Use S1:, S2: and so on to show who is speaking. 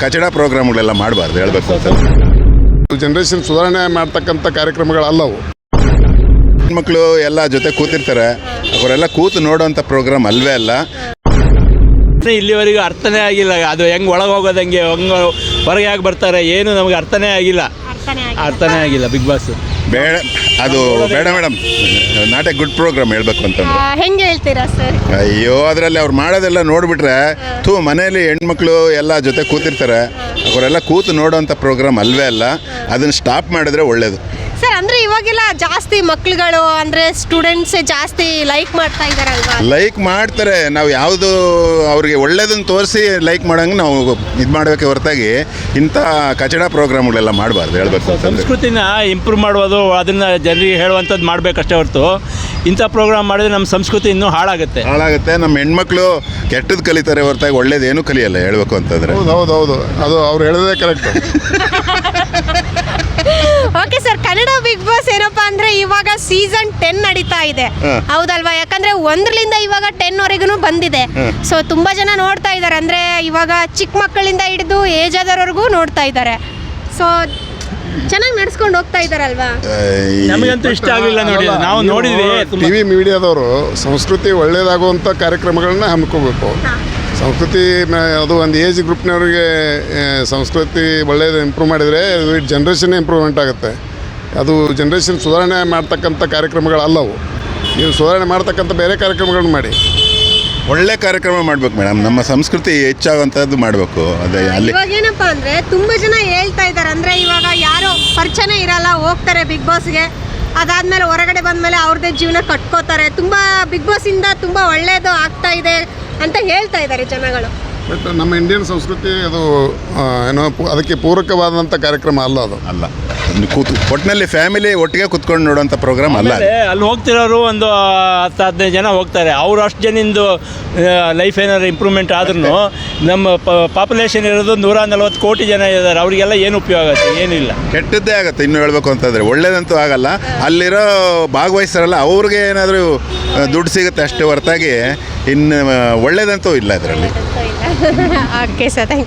S1: ಕಚಡ ಪ್ರೋಗ್ರಾಮ್ಗಳೆಲ್ಲ ಮಾಡಬಾರ್ದು ಹೇಳಬೇಕು ಅಂತ.
S2: ಜನರೇಷನ್ ಸುಧಾರಣೆ ಮಾಡ್ತಕ್ಕಂಥ ಕಾರ್ಯಕ್ರಮಗಳಲ್ಲವು.
S1: ಹೆಣ್ಮಕ್ಳು ಎಲ್ಲ ಜೊತೆ ಕೂತಿರ್ತಾರೆ, ಅವರೆಲ್ಲ ಕೂತು ನೋಡೋಂಥ ಪ್ರೋಗ್ರಾಮ್ ಅಲ್ವೇ ಅಲ್ಲ.
S3: ಇಲ್ಲಿವರೆಗೂ ಅರ್ಥನೇ ಆಗಿಲ್ಲ, ಅದು ಹೆಂಗೆ ಒಳಗೆ ಹೋಗೋದಂಗೆ ಹೆಂಗೆ ಹೊರಗೆ ಯಾಕೆ ಬರ್ತಾರೆ ಏನು ನಮಗೆ ಅರ್ಥನೇ ಆಗಿಲ್ಲ ಬಿಗ್ ಬಾಸ್.
S1: ಬೇಡ, ಅದು ಬೇಡ madam. Not a good programme ಹೇಳಬೇಕು ಅಂತಂದ್ರೆ.
S4: ಹೆಂಗೆ ಹೇಳ್ತೀರಾ ಸರ್?
S1: ಅಯ್ಯೋ, ಅದರಲ್ಲಿ ಅವ್ರು ಮಾಡೋದೆಲ್ಲ ನೋಡಿಬಿಟ್ರೆ ಮನೇಲಿ ಹೆಣ್ಮಕ್ಳು ಎಲ್ಲ ಜೊತೆ ಕೂತಿರ್ತಾರೆ, ಅವರೆಲ್ಲ ಕೂತು ನೋಡೋಂಥ ಪ್ರೋಗ್ರಾಮ್ ಅಲ್ವೇ ಅಲ್ಲ. ಅದನ್ನು ಸ್ಟಾಪ್ ಮಾಡಿದ್ರೆ ಒಳ್ಳೇದು
S4: ಸರ್. ಅಂದ್ರೆ ಇವಾಗೆಲ್ಲ ಜಾಸ್ತಿ ಮಕ್ಳುಗಳು ಅಂದ್ರೆ ಸ್ಟೂಡೆಂಟ್ಸ್ ಜಾಸ್ತಿ ಲೈಕ್ ಮಾಡ್ತಾ ಇದಾರಲ್ವಾ?
S1: ಲೈಕ್ ಮಾಡ್ತಾರೆ. ನಾವು ಯಾವುದು ಅವ್ರಿಗೆ ಒಳ್ಳೇದನ್ನು ತೋರಿಸಿ ಲೈಕ್ ಮಾಡೋಂಗೆ ನಾವು ಇದು ಮಾಡಬೇಕೆ ಹೊರತಾಗಿ ಇಂಥ ಕಚಡ ಪ್ರೋಗ್ರಾಮ್ಗಳೆಲ್ಲ ಮಾಡಬಾರ್ದು ಹೇಳಬೇಕು ಅಂತಂದ್ರೆ.
S3: ಸಂಸ್ಕೃತಿನ ಇಂಪ್ರೂವ್ ಮಾಡುವುದು, ಅದನ್ನು ಜನರಿಗೆ ಹೇಳುವಂಥದ್ದು ಮಾಡಬೇಕಷ್ಟೇ ಹೊರತು ಇಂಥ ಪ್ರೋಗ್ರಾಮ್ ಮಾಡಿದ್ರೆ ನಮ್ಮ ಸಂಸ್ಕೃತಿ ಇನ್ನೂ ಹಾಳಾಗುತ್ತೆ. ನಮ್ಮ ಹೆಣ್ಮಕ್ಳು ಕೆಟ್ಟದ್ದು ಕಲಿತಾರೆ ಹೊರತಾಗಿ ಒಳ್ಳೇದೇನು ಕಲಿಯಲ್ಲ ಹೇಳಬೇಕು ಅಂತಂದರೆ.
S2: ಹೌದು, ಅದು ಅವ್ರು ಹೇಳೋದೇ correct.
S4: Okay sir, Kannada big boss ಏನಪ್ಪಾ ಅಂದ್ರೆ ಇವಾಗ ಸೀಸನ್ 10 ನಡೀತಾ ಇದೆ, ಹೌದಲ್ವಾ? ಯಾಕಂದ್ರೆ 1ರಿಂದ ಇವಾಗ 10 ವರೆಗೂ ಬಂದಿದೆ. ಸೊ ತುಂಬಾ ಜನ ನೋಡ್ತಾ ಇದ್ದಾರೆ, ಅಂದ್ರೆ ಇವಾಗ ಚಿಕ್ಕ ಮಕ್ಕಳಿಂದ ಹಿಡಿದು ಏಜ್ ಆದವರೆಗೂ ನೋಡ್ತಾ ಇದ್ದಾರೆ. ಸೊ ಚೆನ್ನಾಗಿ ನಡ್ಸ್ಕೊಂಡು ಹೋಗ್ತಾ ಇದ್ದಾರಲ್ವಾ?
S3: ನಮಗಂತೂ ಇಷ್ಟ ಆಗಲಿಲ್ಲ ನೋಡಿ, ನಾವು ನೋಡಿದ್ವಿ.
S2: ಟಿವಿ ಮೀಡಿಯಾದವರು ಸಂಸ್ಕೃತಿ ಒಳ್ಳೇದಾಗುವಂಥ ಕಾರ್ಯಕ್ರಮಗಳನ್ನ ಹಮ್ಮಿಕೋಬೇಕು. ಸಂಸ್ಕೃತಿ ಅದು ಒಂದು ಏಜ್ ಗ್ರೂಪ್ನವ್ರಿಗೆ ಸಂಸ್ಕೃತಿ ಒಳ್ಳೇದು ಇಂಪ್ರೂವ್ ಮಾಡಿದರೆ ಜನ್ರೇಷನ್ ಇಂಪ್ರೂವ್ಮೆಂಟ್ ಆಗುತ್ತೆ. ಅದು ಜನ್ರೇಷನ್ ಸುಧಾರಣೆ ಮಾಡ್ತಕ್ಕಂಥ ಕಾರ್ಯಕ್ರಮಗಳಲ್ಲವು. ನೀವು ಸುಧಾರಣೆ ಮಾಡ್ತಕ್ಕಂಥ ಬೇರೆ ಕಾರ್ಯಕ್ರಮಗಳನ್ನ ಮಾಡಿ.
S1: ಒಳ್ಳೆ ಕಾರ್ಯಕ್ರಮ ಮಾಡ್ಬೇಕು ಮೇಡಮ್. ನಮ್ಮ ಸಂಸ್ಕೃತಿ ಹೆಚ್ಚಾಗುವಂಥದ್ದು ಮಾಡಬೇಕು. ಅದೇ ಅಲ್ಲಿ
S4: ಇವಾಗ ಏನಪ್ಪಾ ಅಂದ್ರೆ ತುಂಬಾ ಜನ ಹೇಳ್ತಾ ಇದ್ದಾರೆ, ಅಂದ್ರೆ ಇವಾಗ ಯಾರೋ ಪರಿಚಯ ಇರಲ್ಲ, ಹೋಗ್ತಾರೆ ಬಿಗ್ ಬಾಸ್ಗೆ, ಅದಾದ್ಮೇಲೆ ಹೊರಗಡೆ ಬಂದ್ಮೇಲೆ ಅವ್ರದ್ದೇ ಜೀವನ ಕಟ್ಕೋತಾರೆ. ತುಂಬಾ ಬಿಗ್ ಬಾಸ್ ಇಂದ ತುಂಬಾ ಒಳ್ಳೇದು ಆಗ್ತಾ ಇದೆ ಅಂತ ಹೇಳ್ತಾ ಇದ್ದಾರೆ ಜನಗಳು.
S2: ಬಟ್ ನಮ್ಮ ಇಂಡಿಯನ್ ಸಂಸ್ಕೃತಿ ಅದು ಏನೋ ಅದಕ್ಕೆ ಪೂರಕವಾದಂಥ ಕಾರ್ಯಕ್ರಮ ಅಲ್ಲ. ಅದು
S1: ಅಲ್ಲ, ಒಟ್ಟಿನಲ್ಲಿ ಫ್ಯಾಮಿಲಿ ಒಟ್ಟಿಗೆ ಕುತ್ಕೊಂಡು ನೋಡೋಂಥ ಪ್ರೋಗ್ರಾಮ್ ಅಲ್ಲ.
S3: ಅಲ್ಲಿ ಹೋಗ್ತಿರೋರು ಒಂದು 10-15 ಜನ ಹೋಗ್ತಾರೆ. ಅವ್ರು ಅಷ್ಟು ಜನಿಂದು ಲೈಫ್ ಏನಾದ್ರು ಇಂಪ್ರೂವ್ಮೆಂಟ್ ಆದ್ರೂ ನಮ್ಮ ಪಾಪ್ಯುಲೇಷನ್ ಇರೋದು 140 ಕೋಟಿ ಜನ ಇದ್ದಾರೆ. ಅವರಿಗೆಲ್ಲ ಏನು ಉಪಯೋಗ ಆಗುತ್ತೆ? ಏನಿಲ್ಲ,
S1: ಕೆಟ್ಟದ್ದೇ ಆಗುತ್ತೆ. ಇನ್ನೂ ಹೇಳ್ಬೇಕು ಅಂತಂದರೆ ಒಳ್ಳೇದಂತೂ ಆಗಲ್ಲ. ಅಲ್ಲಿರೋ ಭಾಗವಹಿಸ್ತಾರಲ್ಲ ಅವ್ರಿಗೆ ಏನಾದರೂ ದುಡ್ಡು ಸಿಗುತ್ತೆ ಅಷ್ಟೇ ಹೊರತಾಗಿ ಇನ್ನು ಒಳ್ಳೇದಂತೂ ಇಲ್ಲ ಅದರಲ್ಲಿ.
S4: Okay sir, thank you.